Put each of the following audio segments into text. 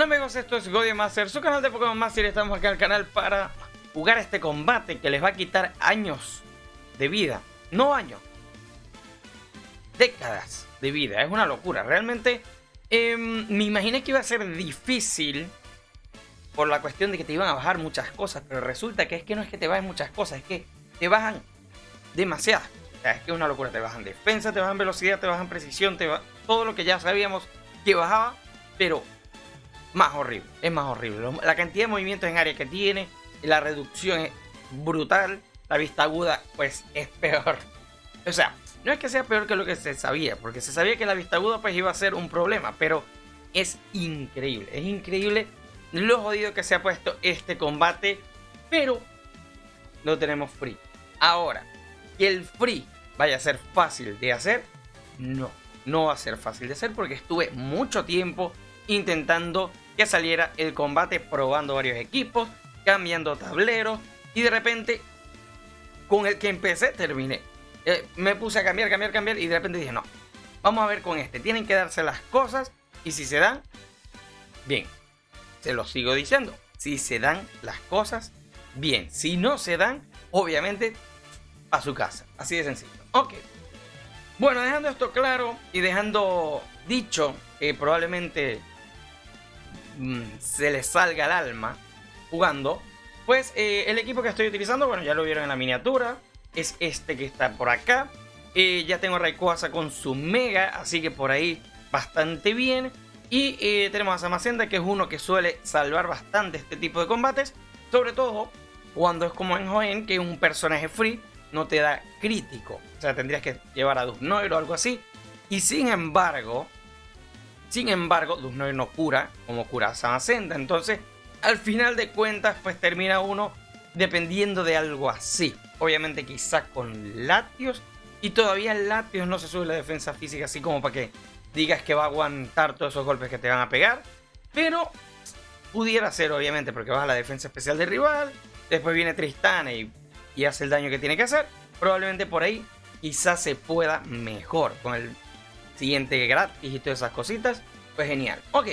Hola amigos, esto es Godia Master, su canal de Pokémon Master, y estamos acá en el canal para jugar este combate que les va a quitar años de vida. No años, décadas de vida. Es una locura. Realmente me imaginé que iba a ser difícil por la cuestión de que te iban a bajar muchas cosas, pero resulta que no es que te bajen muchas cosas, es que te bajan demasiadas. O sea, es que es una locura. Te bajan defensa, te bajan velocidad, te bajan precisión, todo lo que ya sabíamos que bajaba, pero más horrible, es más horrible. La cantidad de movimientos en área que tiene, la reducción es brutal. La vista aguda, pues es peor. O sea, no es que sea peor que lo que se sabía, porque se sabía que la vista aguda pues iba a ser un problema, pero es increíble lo jodido que se ha puesto este combate, pero lo tenemos free. Ahora, que el free vaya a ser fácil de hacer, no va a ser fácil de hacer, porque estuve mucho tiempo intentando que saliera el combate, probando varios equipos, cambiando tableros, y de repente con el que empecé terminé. Me puse a cambiar y de repente dije no, vamos a ver con este, tienen que darse las cosas, y si se dan, bien, se lo sigo diciendo, si se dan las cosas, bien, si no se dan, obviamente a su casa, así de sencillo. Ok, bueno, dejando esto claro y dejando dicho que probablemente se les salga el alma jugando, pues el equipo que estoy utilizando, bueno, ya lo vieron en la miniatura, es este que está por acá. Ya tengo a Rayquaza con su Mega, así que por ahí bastante bien. Y tenemos a Zamazenta, que es uno que suele salvar bastante este tipo de combates, sobre todo cuando es como en Hoenn, que es un personaje free, no te da crítico, o sea, tendrías que llevar a Dusknoir o algo así. Y sin embargo, Dusknoir no cura como cura Zamazenta. Entonces, al final de cuentas, pues termina uno dependiendo de algo así. Obviamente quizás con Latios. Y todavía Latios no se sube la defensa física así como para que digas que va a aguantar todos esos golpes que te van a pegar. Pero pudiera ser, obviamente, porque baja la defensa especial del rival. Después viene Tristana y hace el daño que tiene que hacer. Probablemente por ahí quizás se pueda mejor con el siguiente gratis y todas esas cositas. Pues genial. Ok,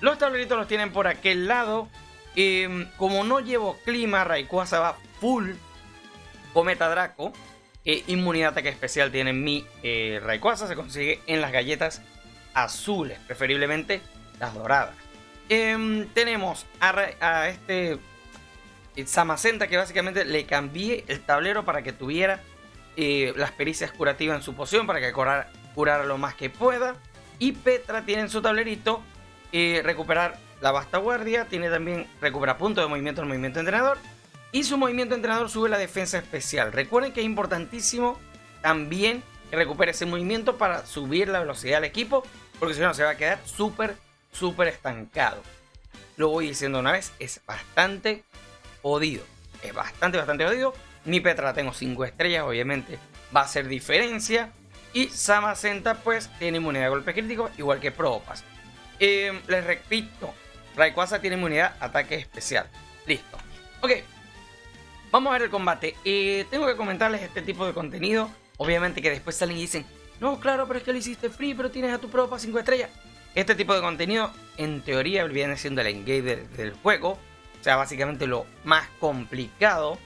los tableritos los tienen por aquel lado. Como no llevo clima, Rayquaza va full Cometa Draco. Inmunidad ataque especial tiene mi Rayquaza. Se consigue en las galletas azules, preferiblemente las doradas. Tenemos a este Zamazenta, que básicamente le cambié el tablero para que tuviera las pericias curativas en su poción, para que curara lo más que pueda. Y Petra tiene en su tablerito recuperar la vasta guardia, tiene también recupera puntos de movimiento al movimiento entrenador, y su movimiento entrenador sube la defensa especial. Recuerden que es importantísimo también que recupere ese movimiento para subir la velocidad del equipo, porque si no se va a quedar súper estancado. Lo voy diciendo una vez, es bastante jodido, es bastante jodido. Mi Petra la tengo 5 estrellas, obviamente va a hacer diferencia. Y Zamazenta pues tiene inmunidad a golpes críticos, igual que Probopass. Les repito, Rayquaza tiene inmunidad a ataque especial. Listo. Ok, vamos a ver el combate. Tengo que comentarles este tipo de contenido. Obviamente que después salen y dicen, no, claro, pero es que lo hiciste free, pero tienes a tu Probopass 5 estrellas. Este tipo de contenido, en teoría, viene siendo el engage del juego. O sea, básicamente lo más complicado,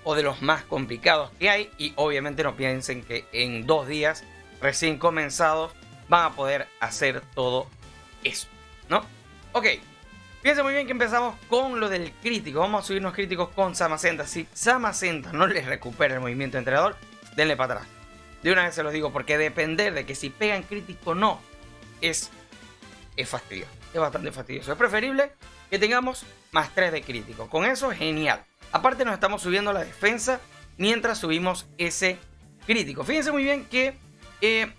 o de los más complicados que hay. Y obviamente no piensen que en 2 días recién comenzados van a poder hacer todo eso, ¿no? Ok, fíjense muy bien que empezamos con lo del crítico. Vamos a subirnos críticos con Zamazenta. Si Zamazenta no les recupera el movimiento de entrenador, denle para atrás. De una vez se los digo, porque depender de que si pegan crítico o no es fastidioso, es bastante fastidioso. Es preferible que tengamos más 3 de crítico. Con eso, genial. Aparte nos estamos subiendo la defensa mientras subimos ese crítico. Fíjense muy bien que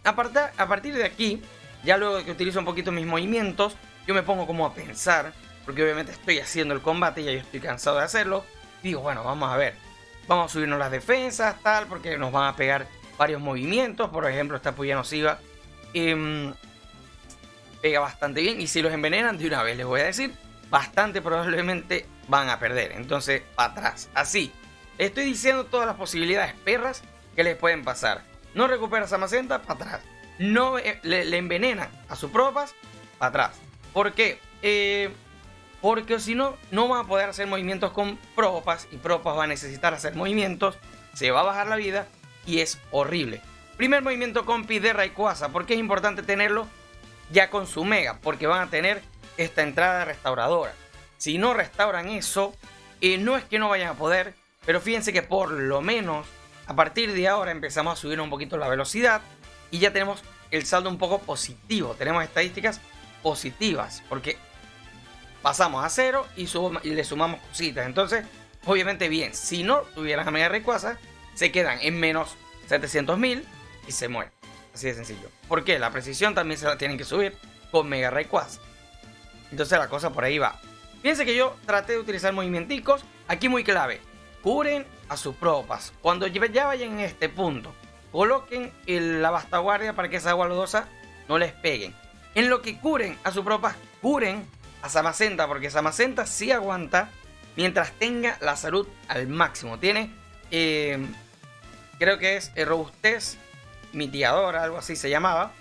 a partir de aquí, ya luego de que utilizo un poquito mis movimientos, yo me pongo como a pensar, porque obviamente estoy haciendo el combate, ya yo estoy cansado de hacerlo. Digo, bueno, vamos a ver, vamos a subirnos las defensas, tal, porque nos van a pegar varios movimientos. Por ejemplo, esta puya nociva pega bastante bien, y si los envenenan, de una vez les voy a decir, bastante probablemente van a perder. Entonces, para atrás, así. Les estoy diciendo todas las posibilidades perras que les pueden pasar. No recupera Zamazenta, para atrás. No le envenenan a su Probopass, para atrás. ¿Por qué? Porque si no, no van a poder hacer movimientos con Probopass y Probopass va a necesitar hacer movimientos, se va a bajar la vida y es horrible. Primer movimiento compi de Rayquaza, porque es importante tenerlo ya con su mega, porque van a tener esta entrada restauradora. Si no restauran eso, no es que no vayan a poder, pero fíjense que por lo menos a partir de ahora empezamos a subir un poquito la velocidad y ya tenemos el saldo un poco positivo, tenemos estadísticas positivas, porque pasamos a 0 y le sumamos cositas. Entonces, obviamente bien, si no tuvieran a Mega Rayquaza, se quedan en menos 700.000 y se mueren. Así de sencillo. ¿Por qué? La precisión también se la tienen que subir con Mega Rayquaza. Entonces la cosa por ahí va. Fíjense que yo traté de utilizar movimienticos. Aquí muy clave. Curen a sus Probopass. Cuando ya vayan en este punto, coloquen la Vastaguardia para que esa agua lodosa no les peguen. En lo que curen a su Probopass, curen a Zamazenta, porque Zamazenta sí aguanta mientras tenga la salud al máximo. Tiene, creo que es robustez mitigadora, algo así se llamaba.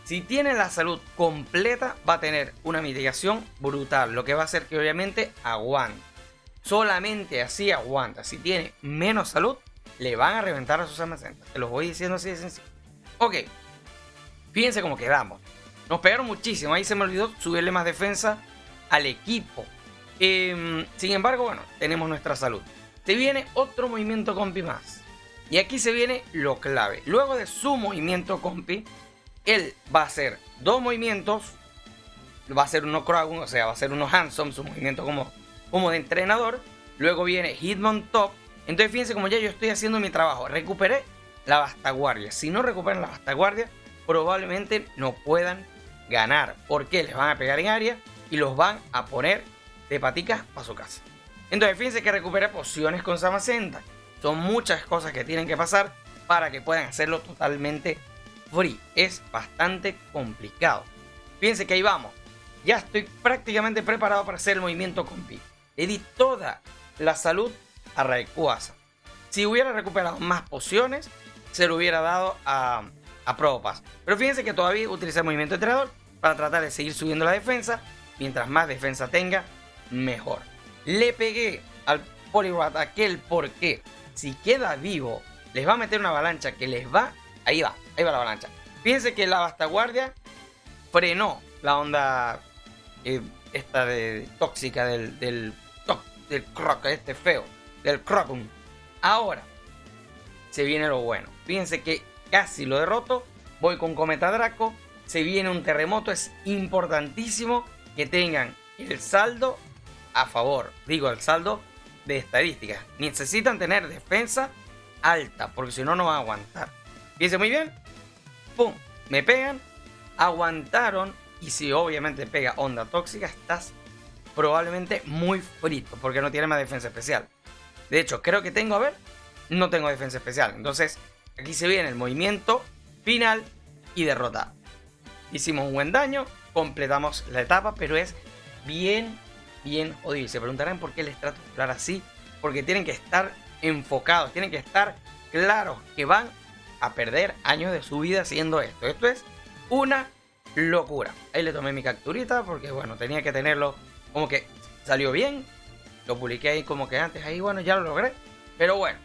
Si tiene la salud completa, va a tener una mitigación brutal, lo que va a hacer que obviamente aguante. Solamente así aguanta. Si tiene menos salud, le van a reventar a sus Zamazenta. Te los voy diciendo así de sencillo. Ok, fíjense cómo quedamos. Nos pegaron muchísimo, ahí se me olvidó subirle más defensa al equipo. Sin embargo, bueno, tenemos nuestra salud. Se viene otro movimiento compi más. Y aquí se viene lo clave. Luego de su movimiento compi, él va a hacer dos movimientos. Va a hacer uno Croagun, o sea, va a hacer uno Handsome, su movimiento como de entrenador. Luego viene Hitmontop. Entonces fíjense como ya yo estoy haciendo mi trabajo. Recuperé la Vastaguardia. Si no recuperan la Vastaguardia, probablemente no puedan ganar. Porque les van a pegar en área y los van a poner de paticas para su casa. Entonces fíjense que recuperé pociones con Zamazenta. Son muchas cosas que tienen que pasar para que puedan hacerlo totalmente free. Es bastante complicado. Fíjense que ahí vamos. Ya estoy prácticamente preparado para hacer el movimiento compi. Le di toda la salud a Rayquaza. Si hubiera recuperado más pociones, se lo hubiera dado a Probopass. Pero fíjense que todavía utilicé el movimiento entrenador para tratar de seguir subiendo la defensa. Mientras más defensa tenga, mejor. Le pegué al Poliwrath aquel porque si queda vivo, les va a meter una avalancha que les va... Ahí va la avalancha. Fíjense que la Vastaguardia frenó la onda esta de tóxica del Croc, este feo, del Croagun. Ahora se viene lo bueno. Fíjense que casi lo derroto. Voy con Cometa Draco. Se viene un terremoto. Es importantísimo que tengan el saldo a favor. Digo, el saldo de estadísticas. Necesitan tener defensa alta, porque si no, no van a aguantar. Fíjense muy bien. ¡Pum! Me pegan. Aguantaron. Y si obviamente pega onda tóxica, estás probablemente muy frito, porque no tiene más defensa especial. De hecho, creo que tengo, a ver, no tengo defensa especial. Entonces, aquí se viene el movimiento final y derrota. Hicimos un buen daño, completamos la etapa, pero es bien jodido. Se preguntarán por qué les trato de hablar así, porque tienen que estar enfocados, tienen que estar claros que van a perder años de su vida haciendo esto. Esto es una locura. Ahí le tomé mi capturita porque bueno, tenía que tenerlo como que salió bien. Lo publiqué ahí como que antes, ahí bueno, ya lo logré. Pero bueno,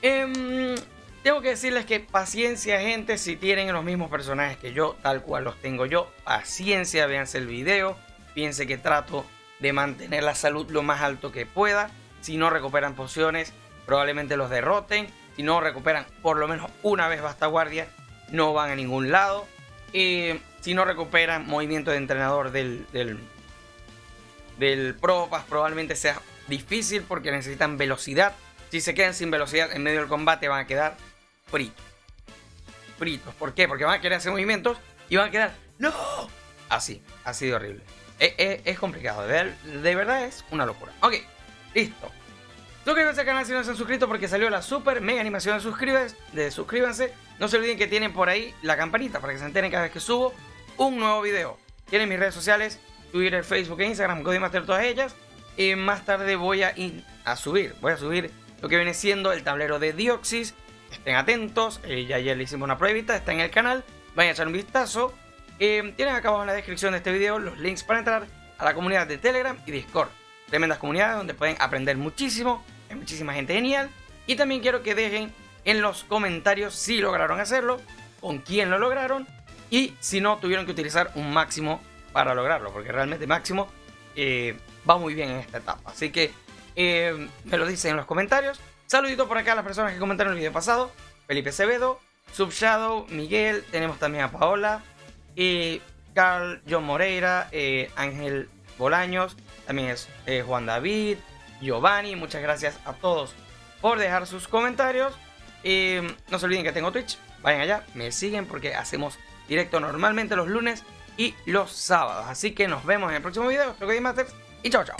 tengo que decirles que paciencia, gente. Si tienen los mismos personajes que yo, tal cual los tengo yo, paciencia, véanse el video. Fíjense que trato de mantener la salud lo más alto que pueda. Si no recuperan pociones, probablemente los derroten. Si no recuperan por lo menos una vez Vastaguardia, no van a ningún lado. Si no recuperan movimiento de entrenador del Probopass, probablemente sea difícil porque necesitan velocidad. Si se quedan sin velocidad en medio del combate, van a quedar fritos. ¿Por qué? Porque van a querer hacer movimientos y van a quedar ¡no! Así de horrible. Es complicado, de verdad es una locura. Ok, listo. Suscríbanse al canal si no se han suscrito porque salió la super mega animación de suscríbanse. No se olviden que tienen por ahí la campanita para que se enteren cada vez que subo un nuevo video. Tienen mis redes sociales, Twitter, Facebook e Instagram, Codemaster, todas ellas. Más tarde voy a subir lo que viene siendo el tablero de Deoxys. Estén atentos, ya ayer le hicimos una pruebita, está en el canal, vayan a echar un vistazo. Tienen acá abajo en la descripción de este video los links para entrar a la comunidad de Telegram y Discord. Tremendas comunidades donde pueden aprender muchísimo, hay muchísima gente genial. Y también quiero que dejen en los comentarios si lograron hacerlo, con quién lo lograron y si no tuvieron que utilizar un máximo para lograrlo, porque realmente máximo va muy bien en esta etapa. Así que me lo dicen en los comentarios. Saludito por acá a las personas que comentaron el video pasado: Felipe Acevedo, Subshadow, Miguel, tenemos también a Paola, Carl, John Moreira, Ángel Bolaños, también es Juan David, Giovanni. Muchas gracias a todos por dejar sus comentarios. No se olviden que tengo Twitch, vayan allá, me siguen porque hacemos directo normalmente los lunes y los sábados. Así que nos vemos en el próximo video. Soy Codimasters y chao chao.